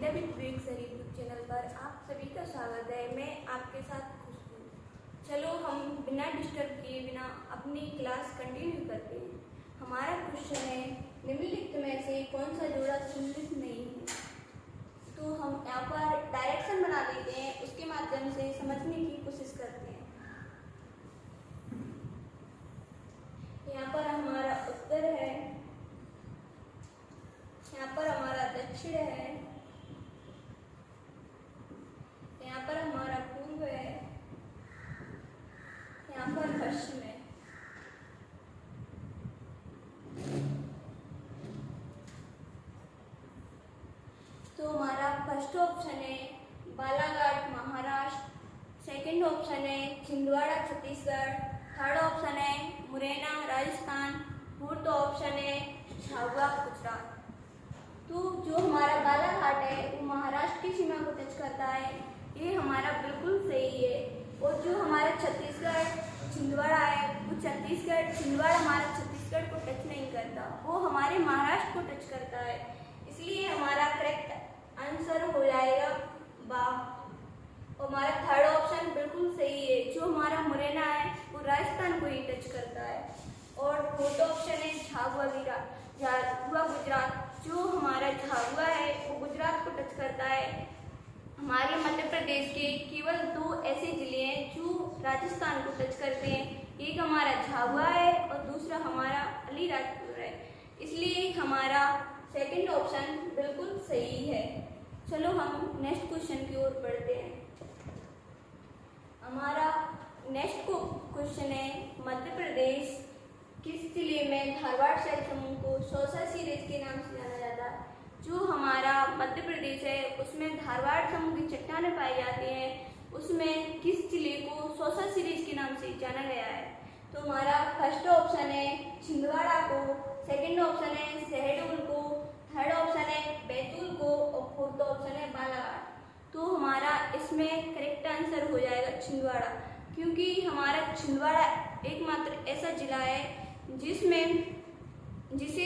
With sir YouTube channel पर आप सभी का स्वागत है। मैं आपके साथ खुश हूँ। चलो हम बिना डिस्टर्ब किए बिना अपनी क्लास कंटिन्यू करते हैं। हमारा क्वेश्चन है, निम्नलिखित में से कौन सा जोड़ा सम्मिलित नहीं है। तो हम यहाँ पर डायरेक्शन बना देते हैं, उसके माध्यम से समझने की कोशिश करते हैं। यहाँ पर हमारा उत्तर है, यहाँ पर हमारा दक्षिण है, यहाँ पर हमारा पूर्व है, यहाँ पर पश्चिम है। तो हमारा फर्स्ट ऑप्शन है बालाघाट महाराष्ट्र, सेकंड ऑप्शन है छिंदवाड़ा छत्तीसगढ़, थर्ड ऑप्शन है मुरैना राजस्थान, फोर्थ ऑप्शन है झाबुआ गुजरात। तो जो हमारा बालाघाट है वो महाराष्ट्र की सीमा को टच करता है, ये हमारा बिल्कुल सही है। और जो हमारा छत्तीसगढ़ छिंदवाड़ा है वो छत्तीसगढ़ छिंदवाड़ा हमारा छत्तीसगढ़ को टच नहीं करता, वो हमारे महाराष्ट्र को टच करता है, इसलिए हमारा करेक्ट आंसर हो जाएगा बा। और हमारा थर्ड ऑप्शन बिल्कुल सही है, जो हमारा मुरैना है वो राजस्थान को ही टच करता है। और फोर्थ ऑप्शन है झाबुआ गुजरात, जो हमारा झाबुआ है वो गुजरात को टच करता है। हमारे मध्य प्रदेश के केवल दो ऐसे जिले हैं जो राजस्थान को टच करते हैं, एक हमारा झाबुआ है और दूसरा हमारा अलीराजपुर है, इसलिए हमारा सेकंड ऑप्शन बिल्कुल सही है। चलो हम नेक्स्ट क्वेश्चन की ओर बढ़ते हैं। हमारा नेक्स्ट क्वेश्चन है, मध्य प्रदेश किस जिले में धारवाड़ शैल समूह को सौसा सीरीज के नाम से जाना जाता है। जो हमारा मध्य प्रदेश है उसमें धारवाड़ समूह की चट्टानें पाई जाती हैं, उसमें किस जिले को सौसा सीरीज के नाम से जाना गया है। तो हमारा फर्स्ट ऑप्शन है छिंदवाड़ा को, सेकंड ऑप्शन है शहडोल को, थर्ड ऑप्शन है बैतूल को और फोर्थ ऑप्शन है बालाघाट। तो हमारा इसमें करेक्ट आंसर हो जाएगा छिंदवाड़ा, क्योंकि हमारा छिंदवाड़ा एकमात्र ऐसा जिला है जिसे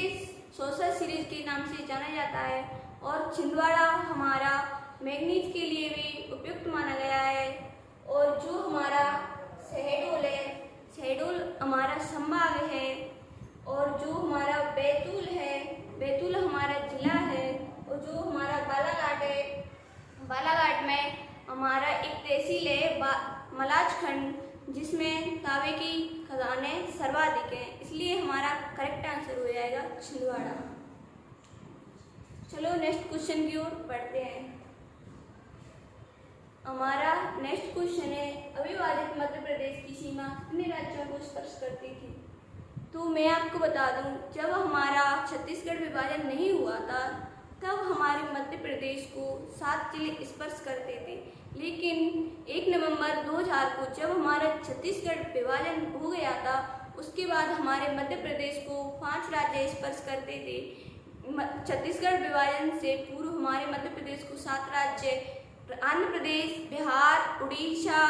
सौसा सीरीज के नाम से जाना जाता है। और छिंदवाड़ा हमारा मैग्नीज के लिए भी उपयुक्त माना गया है। और जो हमारा शहडोल है, शहडोल हमारा संभाग है। और जो हमारा बैतूल है, बैतूल हमारा जिला है। और जो हमारा बालाघाट है, बालाघाट में हमारा एक तहसील है मलाजखंड, जिसमें तांबे की खदाने सर्वाधिक हैं, इसलिए हमारा करेक्ट आंसर हो जाएगा छिंदवाड़ा। चलो नेक्स्ट क्वेश्चन की ओर बढ़ते हैं। हमारा नेक्स्ट क्वेश्चन है, अविभाजित मध्य प्रदेश की सीमा कितने राज्यों को स्पर्श करती थी। तो मैं आपको बता दूं, जब हमारा छत्तीसगढ़ विभाजन नहीं हुआ था तब हमारे मध्य प्रदेश को 7 जिले स्पर्श करते थे, लेकिन 1 नवंबर 2000 को जब हमारा छत्तीसगढ़ विभाजन हो गया था उसके बाद हमारे मध्य प्रदेश को 5 राज्य स्पर्श करते थे। छत्तीसगढ़ विभाजन से पूर्व हमारे मध्य प्रदेश को 7 राज्य आंध्र प्रदेश, बिहार, उड़ीसा,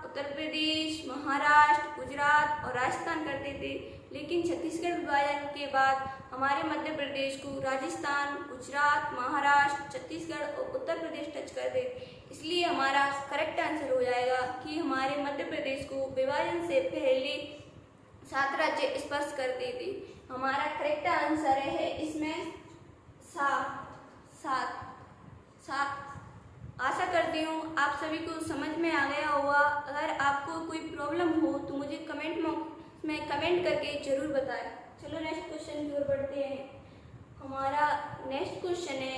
उत्तर प्रदेश, महाराष्ट्र, गुजरात और राजस्थान करते थे, लेकिन छत्तीसगढ़ विभाजन के बाद हमारे मध्य प्रदेश को राजस्थान, गुजरात, महाराष्ट्र, छत्तीसगढ़ और उत्तर प्रदेश टच करते, इसलिए हमारा करेक्ट आंसर हो जाएगा कि हमारे मध्य प्रदेश को विभाजन से पहले 7 राज्य स्पर्श करते थे। हमारा करेक्ट आंसर है इसमें 7। आशा करती हूँ आप सभी को समझ में आ गया होगा। अगर आपको कोई प्रॉब्लम हो तो मुझे कमेंट में कमेंट करके जरूर बताएं। चलो नेक्स्ट क्वेश्चन की ओर बढ़ते हैं। हमारा नेक्स्ट क्वेश्चन है,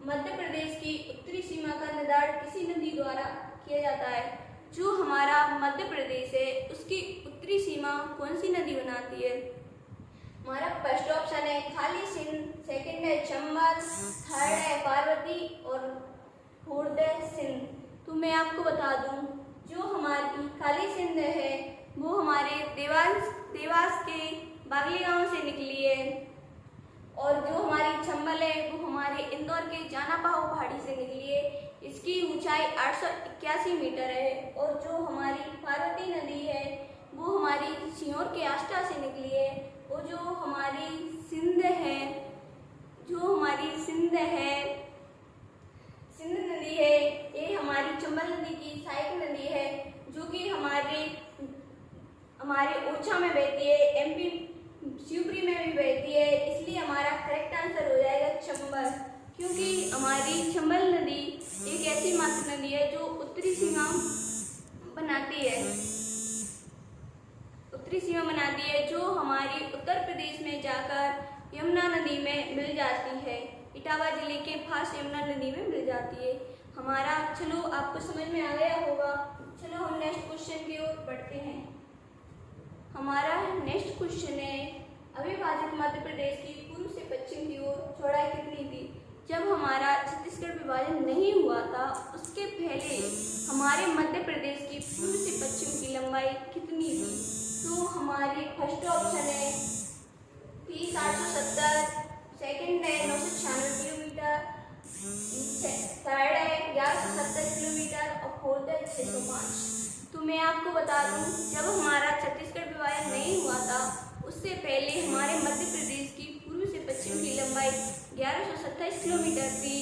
मध्य प्रदेश की उत्तरी सीमा का निर्धारण किसी नदी द्वारा किया जाता है। जो हमारा मध्य प्रदेश है उसकी उत्तरी सीमा कौन सी नदी बनाती है। हमारा फर्स्ट ऑप्शन है खाली सिंध, सेकंड है चंबल, थर्ड है पार्वती और फोर्थ है सिंध। तो मैं आपको बता दूं, जो हमारी खाली सिंध है वो हमारे देवास के बागली गांव से निकली है। और जो हमारी चंबल है वो हमारे इंदौर के जानापाव पहाड़ी से निकली है, इसकी ऊंचाई 881 मीटर है। और जो हमारी पार्वती नदी है वो हमारी सीहोर के आष्टा से निकली है। और जो हमारी सिंध है हमारी चंबल नदी एक ऐसी मात्र नदी है जो उत्तरी सीमा बनाती है, जो हमारी उत्तर प्रदेश में जाकर यमुना नदी में मिल जाती है। इटावा जिले के पास यमुना नदी में मिल जाती है। हमारा, चलो आपको समझ में आ गया होगा। चलो हम नेक्स्ट क्वेश्चन की ओर बढ़ते हैं। हमारा नेक्स्ट क्वेश्चन है, अविभाजित मध्य प्रदेश की पूर्व से पश्चिम की ओर चौड़ाई कितनी थी? जब हमारा छत्तीसगढ़ विभाजन नहीं हुआ था उसके पहले हमारे मध्य प्रदेश की पूर्व से पश्चिम की लंबाई कितनी थी? तो हमारी फर्स्ट ऑप्शन है 30,870, सेकंड है 996 किलोमीटर, थर्ड है 1170 किलोमीटर और फोर्थ है 605। तो मैं आपको बता दूं, जब हमारा छत्तीसगढ़ विभाजन नहीं हुआ था उससे पहले हमारे मध्य प्रदेश की पूर्व से पश्चिम की लंबाई 1127 किलोमीटर थी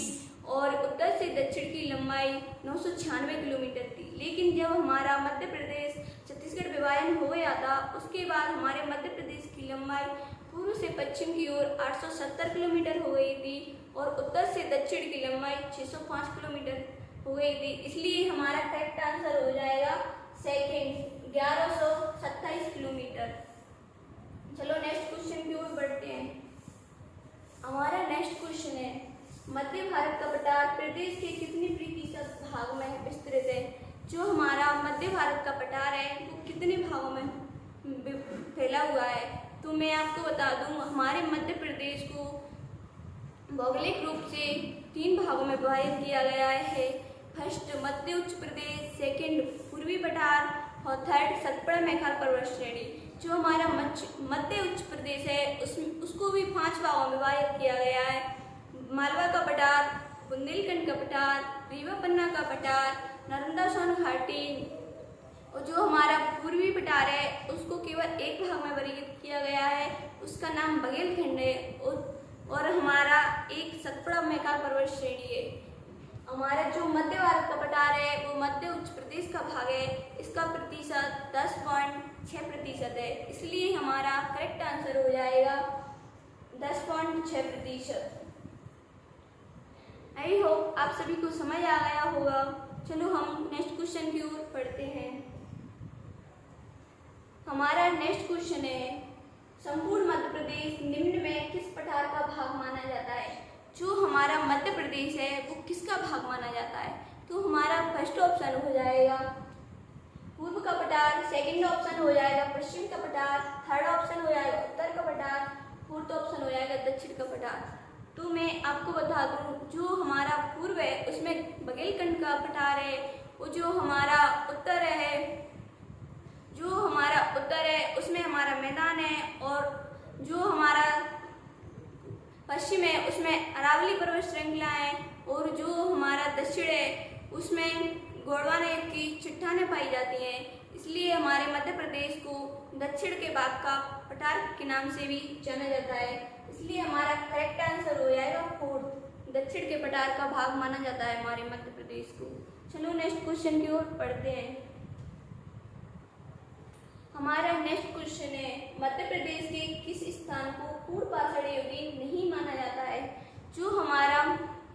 और उत्तर से दक्षिण की लंबाई 996 किलोमीटर थी। लेकिन जब हमारा मध्य प्रदेश छत्तीसगढ़ विभाजन हो गया था उसके बाद हमारे मध्य प्रदेश की लंबाई पूर्व से पश्चिम की ओर 870 किलोमीटर हो गई थी और उत्तर से दक्षिण की लंबाई 605 किलोमीटर हो गई थी। इसलिए हमारा करेक्ट आंसर हो जाएगा सेकंड, 1127 किलोमीटर। चलो नेक्स्ट क्वेश्चन की ओर बढ़ते हैं। हमारा नेक्स्ट क्वेश्चन है, मध्य भारत का पठार प्रदेश के कितने प्रतिशत भाग में विस्तृत है? जो हमारा मध्य भारत का पठार है वो कितने भागों में फैला हुआ है? तो मैं आपको बता दूं, हमारे मध्य प्रदेश को भौगोलिक रूप से 3 भागों में विभाजित किया गया है। फर्स्ट मध्य उच्च प्रदेश, सेकंड पूर्वी पठार और थर्ड सतपुड़ा मैखाल पर्वत श्रेणी। जो हमारा मध्य उच्च प्रदेश है उसको भी 5 भागों में विभाजित किया गया है। मालवा का पठार, बुंदेलखंड का पठार, रीवा पन्ना का पठार, नर्मदा सोन घाटी। और जो हमारा पूर्वी पठार है उसको केवल एक भाग में वर्गीकृत किया गया है, उसका नाम बघेलखंड है और हमारा एक सतपुड़ा मैखाल पर्वत श्रेणी है। हमारा जो मध्य भारत का पठार है वो मध्य उच्च प्रदेश का भाग है, इसका प्रतिशत 10.6% है। इसलिए हमारा करेक्ट आंसर हो जाएगा 10.6%। आई होप आप सभी को समझ आ गया होगा। चलो हम नेक्स्ट क्वेश्चन की ओर पढ़ते हैं। हमारा नेक्स्ट क्वेश्चन है, संपूर्ण मध्य प्रदेश निम्न में किस पठार का भाग माना जाता है? जो हमारा मध्य प्रदेश है वो किसका भाग माना जाता है? तो हमारा फर्स्ट ऑप्शन हो जाएगा पूर्व का पठार, सेकंड ऑप्शन हो जाएगा पश्चिम का पठार, थर्ड ऑप्शन हो जाएगा उत्तर का पठार, फोर्थ ऑप्शन हो जाएगा दक्षिण का पठार। तो मैं आपको बता दूं, जो हमारा पूर्व है उसमें बघेलखंड का पठार है, वो जो हमारा उत्तर है उसमें हमारा मैदान है, और जो हमारा पश्चिम है उसमें अरावली पर्वत श्रृंखला है, और जो हमारा दक्षिण है उसमें गोंडवाना की चट्टानें पाई जाती हैं। इसलिए हमारे मध्य प्रदेश को दक्षिण के भाग का पठार के नाम से भी जाना जाता है। इसलिए हमारा करेक्ट आंसर हो जाएगा फोर्थ, दक्षिण के पठार का भाग माना जाता है हमारे मध्य प्रदेश को। चलो नेक्स्ट क्वेश्चन की ओर पढ़ते हैं। हमारा नेक्स्ट क्वेश्चन है, मध्य प्रदेश के किस स्थान को पूर्व पाषाण युगीन नहीं माना जाता है? जो हमारा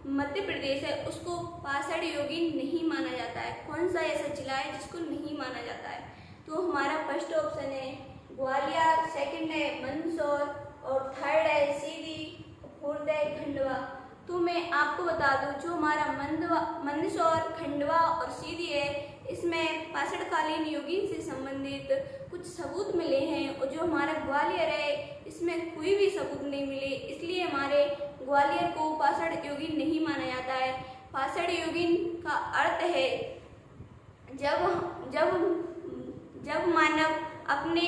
मध्य प्रदेश है उसको पाषाण युगीन नहीं माना जाता है। कौन सा ऐसा जिला है जिसको नहीं माना जाता है? तो हमारा फर्स्ट ऑप्शन है ग्वालियर, सेकंड है मंदसौर और थर्ड है सीधी, फोर्थ है खंडवा। तो मैं आपको बता दूं, जो हमारा मंदसौर, खंडवा और सीधी है इसमें पाषाणकालीन युगीन से संबंधित कुछ सबूत मिले हैं, और जो हमारा ग्वालियर है इसमें कोई भी सबूत नहीं मिले। इसलिए हमारे ग्वालियर को पाषाण युगीन नहीं माना जाता है। पाषाण युगीन का अर्थ है जब मानव अपने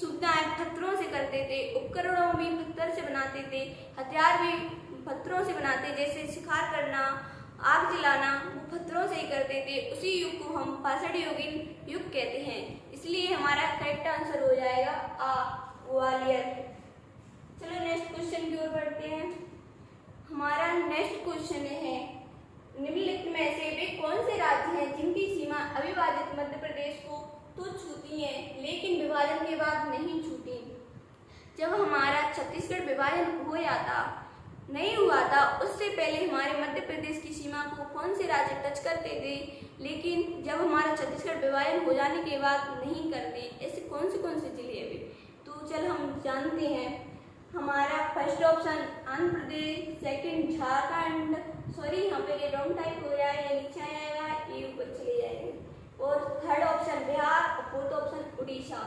सुविधाएं पत्थरों से करते थे, उपकरणों भी पत्थर से बनाते थे, हथियार भी पत्थरों से बनाते, जैसे शिकार करना, आग जलाना, वो पत्थरों से ही करते थे। उसी युग को हम पाषाण युगीन युग कहते हैं। इसलिए हमारा करेक्ट आंसर हो जाएगा ग्वालियर। चलो नेक्स्ट क्वेश्चन की ओर बढ़ते हैं। हमारा नेक्स्ट क्वेश्चन है, निम्नलिखित में से वे कौन से राज्य हैं जिनकी सीमा अविभाजित मध्य प्रदेश को तो छूती है लेकिन विभाजन के बाद नहीं छूती? जब हमारा छत्तीसगढ़ विभाजन हो गया था नहीं हुआ था उससे पहले हमारे मध्य प्रदेश की सीमा को कौन से राज्य टच करते थे, लेकिन जब हमारा छत्तीसगढ़ विभाजन हो जाने के बाद नहीं करते। ऐसे कौन से जिले अभी, तो चल हम जानते हैं। हमारा first option Andhra Pradesh, second Jharkhand, sorry यहाँ पे ये रॉन्ग टाइप हो गया है, ये नीचे आ जाएगा, ये ऊपर चले जाएंगे, और थर्ड ऑप्शन बिहार और फोर्थ ऑप्शन उड़ीसा।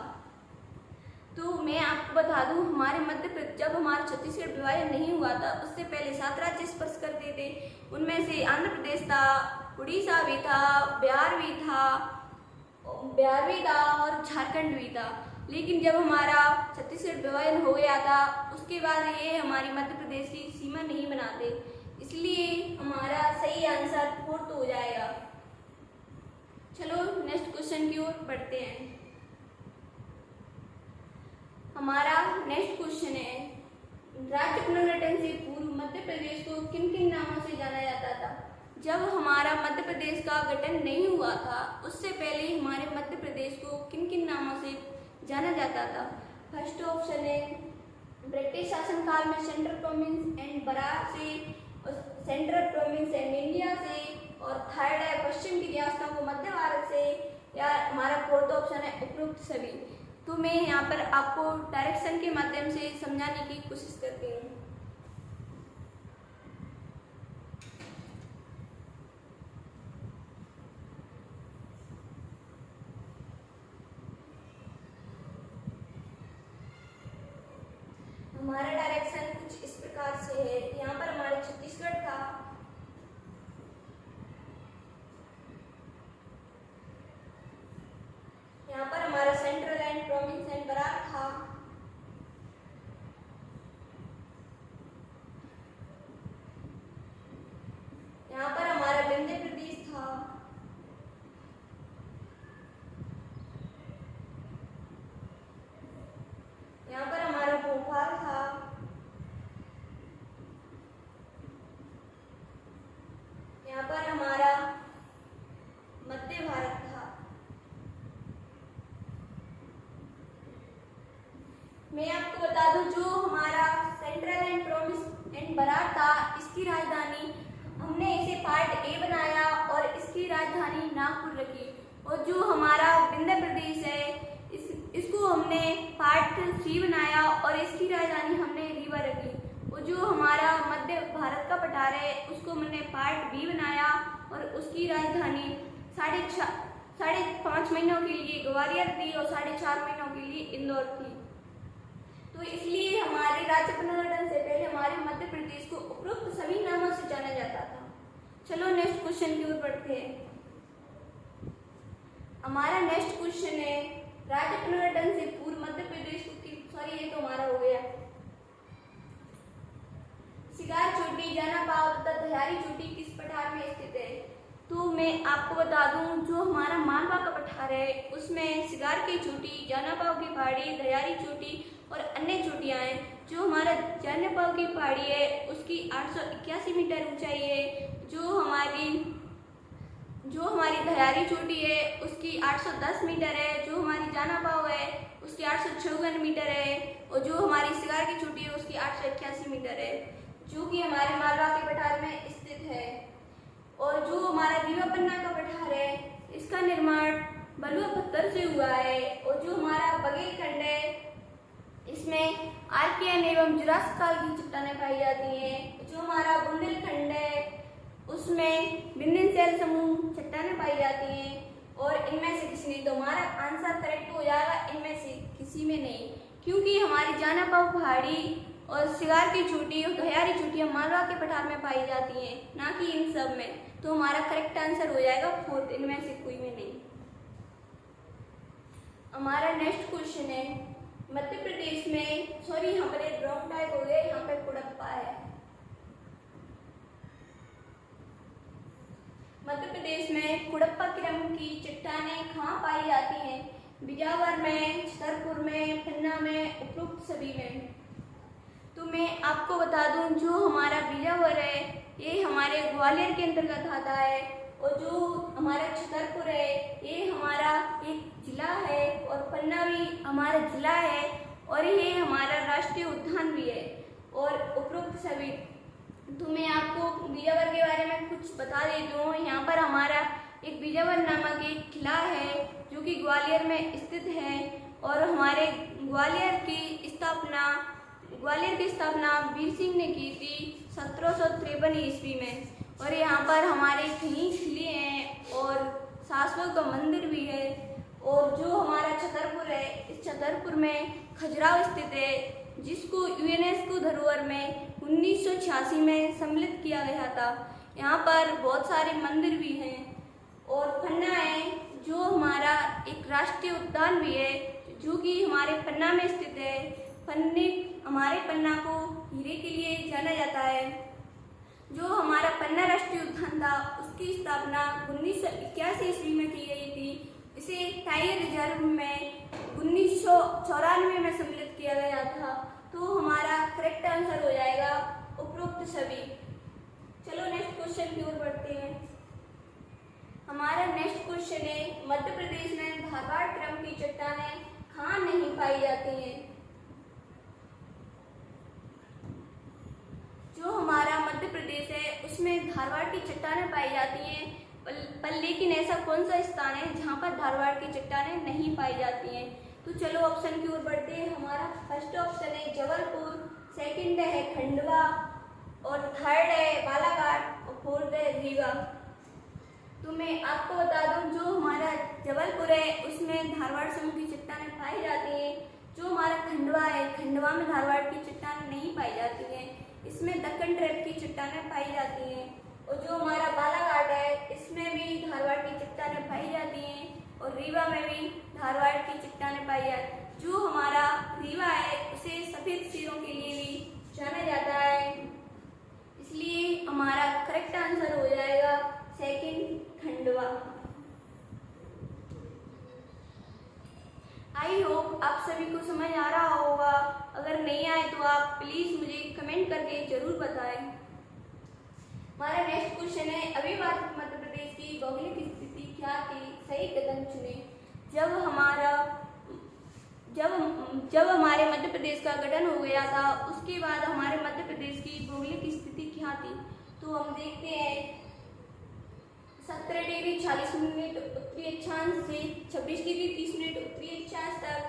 तो मैं आपको बता दूं, हमारे मध्य प्रदेश जब हमारा छत्तीसगढ़ विभाजन नहीं हुआ था उससे पहले 7 राज्य स्पर्श करते थे। उनमें से आंध्र प्रदेश था, उड़ीसा भी था, बिहार भी था और झारखंड भी था। लेकिन जब हमारा छत्तीसगढ़ विभाजन हो गया था उसके बाद ये हमारी मध्य प्रदेश की सीमा नहीं बनाते, इसलिए हमारा सही आंसर फोर्थ हो जाएगा। चलो नेक्स्ट क्वेश्चन की ओर बढ़ते हैं। हमारा नेक्स्ट क्वेश्चन है, राज्य पुनर्गठन से पूर्व मध्य प्रदेश को किन किन नामों से जाना जाता था। जब हमारा मध्य प्रदेश का गठन नहीं हुआ था उससे पहले हमारे मध्य प्रदेश को किन किन नामों से जाना जाता था। फर्स्ट ऑप्शन है ब्रिटिश शासनकाल में सेंट्रल प्रोविंस एंड बराक से, सेंट्रल प्रोविंस एंड इंडिया से, और थर्ड है पश्चिम की रियासतों को मध्य भारत से, या हमारा फोर्थ ऑप्शन है उपरोक्त सभी। तो मैं यहाँ पर आपको डायरेक्शन के माध्यम से समझाने की कोशिश करती हूँ। हमारा डायरेक्शन कुछ इस प्रकार से है। यहाँ पर हमारे छत्तीसगढ़ था, यहाँ पर हमारा central and province and Berar था, यहाँ पर हमारा विंध्य प्रदेश था, यहाँ पर हमारा भोपाल था, यहाँ पर हमारा मध्य भारत था। मैं आपको बता दूं, जो हमारा central and province and Berar था इसकी राजधानी हमने इसे पार्ट ए बनाया और इसकी राजधानी नागपुर रखी, और जो हमारा विंध्य प्रदेश है इसको हमने पार्ट सी बनाया और इसकी राजधानी हमने रीवा रखी, और जो हमारा मध्य भारत का पठार है उसको हमने पार्ट बी बनाया और उसकी राजधानी 5.5 महीनों के लिए ग्वालियर थी और 4.5 महीनों के लिए इंदौर थी। तो इसलिए हमारे राज्य पुनर्गठन से पहले हमारे मध्य प्रदेश को उपरोक्त सभी नामों से जाना जाता था। चलो नेक्स्ट क्वेश्चन की ओर बढ़ते हैं। हमारा नेक्स्ट क्वेश्चन है, राज्य पुनर्गठन से पूर्व मध्य प्रदेश को सॉरी ये तो हमारा हो गया। सिगार चोटी, जाना पाव तथा दहियारी चोटी किस पठार में स्थित है। तो मैं आपको बता दूं, जो हमारा मालवा का पठार है उसमें सिगार की चोटी, जाना पाव की पहाड़ी, दहियारी चोटी और अन्य चोटियां हैं। जो हमारा जाना पाव की पहाड़ी है उसकी 881 मीटर ऊंचाई है, जो हमारी दहियारी चोटी है उसकी 810 मीटर है, जो हमारी जाना पाव है उसकी 856 मीटर है, और जो हमारी सिगार की चोटी है उसकी 881 मीटर है, जो कि हमारे मालवा के पठार में स्थित है। और जो हमारा रीवा पन्ना का पठार है इसका निर्माण बलुआ पत्थर से हुआ है, और जो हमारा बघेलखंड है इसमें आर्कियन एवं जुरासिक काल की चट्टानें पाई जाती हैं। जो हमारा बुंदेलखंड है उसमें बिंदनशैल समूह चट्टानें पाई जाती हैं, और इनमें से किसी नहीं, तो हमारा आंसर करेक्ट हो जाएगा इनमें से किसी में नहीं, क्योंकि हमारी जाना पाव पहाड़ी और सिगार की चोटी और दहियारी चोटियाँ मालवा के पठार में पाई जाती हैं, ना कि इन सब में। तो हमारा करेक्ट आंसर हो जाएगा फोर्थ, इनमें से कोई में नहीं। हमारा नेक्स्ट क्वेश्चन है, मध्य प्रदेश में सॉरी यहाँ पर एक रॉन्ग टाइप हो गया, यहाँ पे कुड़प्पा है। मध्य प्रदेश में कुड़प्पा क्रम की चट्टानें कहाँ पाई जाती हैं। बिजावर में, छतरपुर में, पन्ना में, उपरोक्त सभी में। तो मैं आपको बता दूं, जो हमारा बिजावर है ये हमारे ग्वालियर के अंतर्गत आता है, और जो हमारा छतरपुर है ये हमारा एक जिला है, और पन्ना भी हमारा जिला है, और ये हमारा राष्ट्रीय उद्यान भी है, और उपरोक्त सभी तो मैं आपको बीजावर के बारे में कुछ बता देती हूँ। यहाँ पर हमारा एक बीजावर नामक एक किला है जो कि ग्वालियर में स्थित है और हमारे ग्वालियर की स्थापना वीर सिंह ने की थी 1753 ईस्वी में। और यहाँ पर हमारे कई किले हैं और सासवल का मंदिर भी है। और जो हमारा छतरपुर है, इस छतरपुर में खजुराहो स्थित है जिसको यूनेस्को धरोहर में 1986 में सम्मिलित किया गया था। यहाँ पर बहुत सारे मंदिर भी हैं। और पन्ना है जो हमारा एक राष्ट्रीय उद्यान भी है जो कि हमारे पन्ना में स्थित है। हमारे पन्ना को हीरे के लिए जाना जाता है। जो हमारा पन्ना राष्ट्रीय उद्यान था उसकी स्थापना 1981 ईस्वी में की गई थी। इसे टाइगर रिजर्व में 1994 में सम्मिलित किया गया था। तो हमारा करेक्ट आंसर हो जाएगा उपरोक्त सभी। चलो नेक्स्ट क्वेश्चन की ओर बढ़ते हैं। हमारा नेक्स्ट क्वेश्चन है, मध्य प्रदेश में धारवाड़ क्रम की चट्टानें कहाँ नहीं पाई जाती हैं? जो हमारा मध्य प्रदेश है उसमें धारवाड़ की चट्टानें पाई जाती हैं, पर लेकिन ऐसा कौन सा स्थान है जहाँ पर धारवाड़ की चट्टानें नहीं पाई जाती हैं? तो चलो ऑप्शन की ओर बढ़ते हैं। हमारा फर्स्ट ऑप्शन है जबलपुर, सेकंड है खंडवा और थर्ड है बालाघाट और फोर्थ है रीवा। तो मैं आपको बता दूं जो हमारा जबलपुर है उसमें धारवाड़ समूह की चट्टानें पाई जाती हैं। जो हमारा खंडवा है, खंडवा में धारवाड़ की चट्टानें नहीं पाई जाती हैं, इसमें दक्कन ट्रैप की चट्टानें पाई जाती हैं। और जो हमारा बालाघाट है इसमें भी धारवाड़ की चट्टानें पाई जाती हैं और रीवा में भी धारवाड़ की चट्टानें पाई जाती हैं। जो हमारा रीवा है उसे सफेद शेरों के लिए भी जाना जाता है, इसलिए हमारा करेक्ट आंसर हो जाएगा सेकंड खंडवा। आई होप आप सभी को समझ आ रहा होगा। अगर नहीं आए तो आप प्लीज मुझे कमेंट करके जरूर बताएं। हमारा नेक्स्ट क्वेश्चन है, अविभाजित मध्य प्रदेश की भौगोलिक स्थिति क्या थी? सही कदम चुने। जब हमारे मध्य प्रदेश का गठन हो गया था उसके बाद हमारे मध्य प्रदेश की भौगोलिक स्थिति क्या थी? तो हम देखते हैं 17 डिग्री 40 मिनट उत्तरी अक्षांश से 26 डिग्री 30 मिनट उत्तरी अक्षांश तक।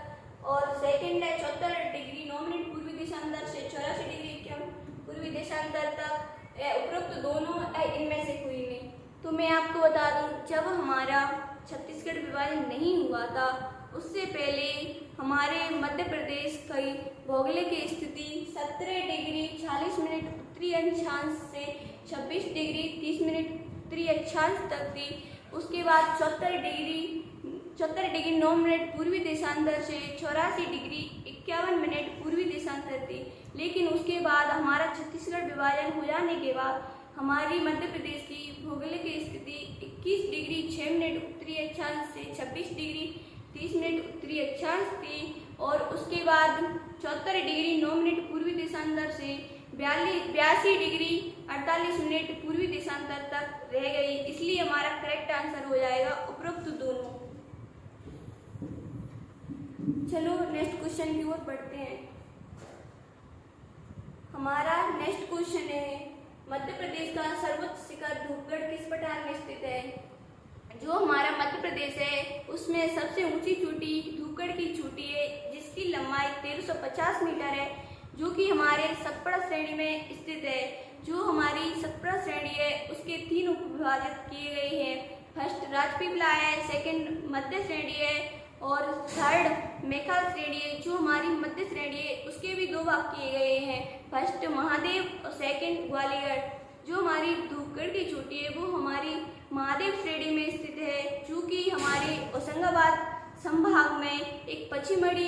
और सेकंड है 74 डिग्री 9 मिनट पूर्वी देशांतर से 84 डिग्री 51 पूर्वी देशांतर तक। उपरोक्त दोनों इनमें से कोई नहीं। तो मैं आपको बता दूं जब हमारा छत्तीसगढ़ विभाजन नहीं हुआ था उससे पहले हमारे मध्य प्रदेश की भौगोलिक स्थिति 17 डिग्री 40 मिनट उत्तरी अक्षांश से 26 डिग्री 30 मिनट उत्तरी अक्षांश तक थी। उसके बाद 74 डिग्री 9 मिनट पूर्वी देशांतर से 84 डिग्री 51 मिनट पूर्वी देशांतर थी। लेकिन उसके बाद हमारा छत्तीसगढ़ विभाजन हो जाने के बाद हमारी मध्य प्रदेश की भौगोलिक स्थिति 21 डिग्री 6 मिनट उत्तरी अक्षांश से 26 डिग्री 30 मिनट उत्तरी अक्षांश थी। और उसके बाद 74 डिग्री 9 मिनट पूर्वी देशांतर से 82 डिग्री 48 मिनट पूर्वी देशांतर तक रह गई, इसलिए हमारा करेक्ट आंसर हो जाएगा उपरोक्त दोनों। चलो नेक्स्ट क्वेश्चन की ओर बढ़ते हैं। हमारा नेक्स्ट क्वेश्चन है, मध्य प्रदेश का सर्वोच्च शिखर धूपगढ़ किस पठार में स्थित है? जो हमारा मध्य प्रदेश है उसमें सबसे ऊंची चोटी धूपगढ़ की चोटी है जिसकी लंबाई 1350 मीटर है, जो कि हमारे सतपुड़ा श्रेणी में स्थित है। जो हमारी सतपुड़ा श्रेणी है उसके 3 उपविभाजित किए गए हैं। फर्स्ट राजपीपला है, सेकंड मध्य श्रेणी है और थर्ड मेघाल श्रेणी है। जो हमारी मध्य श्रेणी है उसके भी 2 भाग किए गए हैं, फर्स्ट महादेव और सेकंड ग्वालियर। जो हमारी धूपगढ़ की चोटी है वो हमारी महादेव श्रेणी में स्थित है, जो कि हमारे होशंगाबाद संभाग में एक पश्चिमी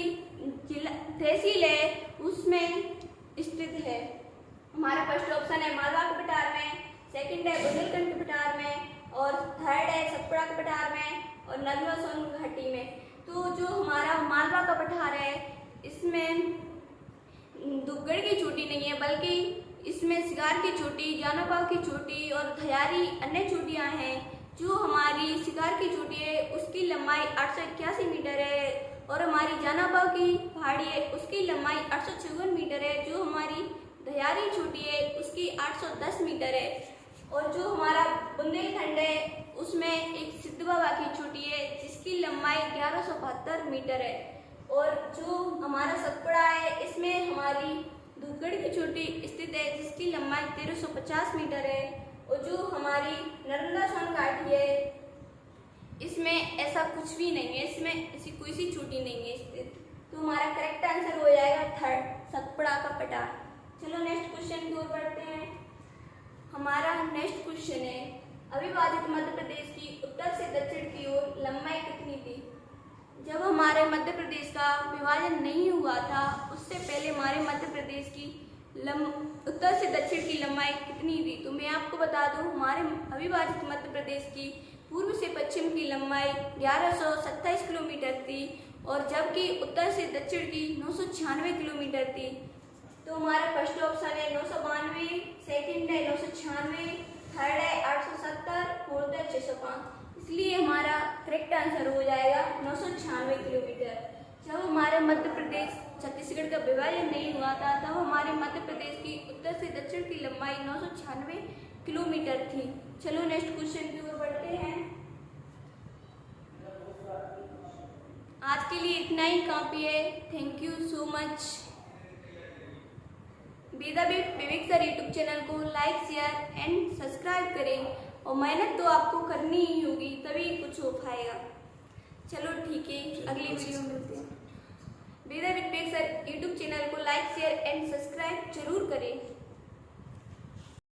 जिला तहसील है उसमें स्थित है। हमारा फर्स्ट ऑप्शन है मालवा के पठार में, सेकंड है बुंदेलखंड के पठार में और थर्ड है सतपुड़ा के पठार में और नर्मदा सोन घाटी में। तो जो हमारा मालवा का पठार है इसमें धूपगढ़ की चोटी नहीं है बल्कि इसमें शिकार की चोटी, जानाबाव की चोटी और धयारी अन्य चोटियां हैं। जो हमारी शिकार की चोटी है उसकी लंबाई 881 मीटर है और हमारी जानाबाव की पहाड़ी है उसकी लंबाई 854 मीटर है। जो हमारी धैयारी चोटी है उसकी 810 मीटर है। और जो हमारा बुंदेलखंड है उसमें एक सिद्ध बाबा की चोटी है जिसकी लंबाई 1172 मीटर है। और जो हमारा सतपुड़ा है इसमें हमारी धूपगढ़ की चोटी स्थित है जिसकी लंबाई 1350 मीटर है। और जो हमारी नर्मदा सोन घाटी है इसमें ऐसा कुछ भी नहीं है, इसमें ऐसी कोई सी चोटी नहीं है स्थित। तो हमारा करेक्ट आंसर हो जाएगा थर्ड, सतपुड़ा का पठार। चलो नेक्स्ट क्वेश्चन की ओर बढ़ते हैं। हमारा नेक्स्ट क्वेश्चन है, अविभाजित मध्य प्रदेश की उत्तर से दक्षिण की ओर लंबाई कितनी थी? जब हमारे मध्य प्रदेश का विभाजन नहीं हुआ था उससे पहले हमारे मध्य प्रदेश की उत्तर से दक्षिण की लंबाई कितनी थी? तो मैं आपको बता दूं, हमारे अविभाजित मध्य प्रदेश की पूर्व से पश्चिम की लंबाई 1127 किलोमीटर थी और जबकि उत्तर से दक्षिण की 996 किलोमीटर थी। तो हमारा फर्स्ट ऑप्शन है 992, सेकंड है 996, थर्ड है 870, फोर्थ है 605। इसलिए हमारा करेक्ट आंसर हो जाएगा 996 किलोमीटर। जब हमारे मध्य प्रदेश छत्तीसगढ़ का विभाजन नहीं हुआ था तब हमारे मध्य प्रदेश की उत्तर से दक्षिण की लंबाई 996 किलोमीटर थी। चलो नेक्स्ट क्वेश्चन की ओर बढ़ते हैं। आज के लिए इतना ही काफी है। Thank you so much. वेदाबीट विवेक सर यूट्यूब चैनल को लाइक, शेयर एंड सब्सक्राइब करें और मेहनत तो आपको करनी ही होगी तभी कुछ हो पाएगा। चलो ठीक है, अगली वीडियो में मिलते हैं। वेदाबीट विवेक सर यूट्यूब चैनल को लाइक, शेयर एंड सब्सक्राइब जरूर करें।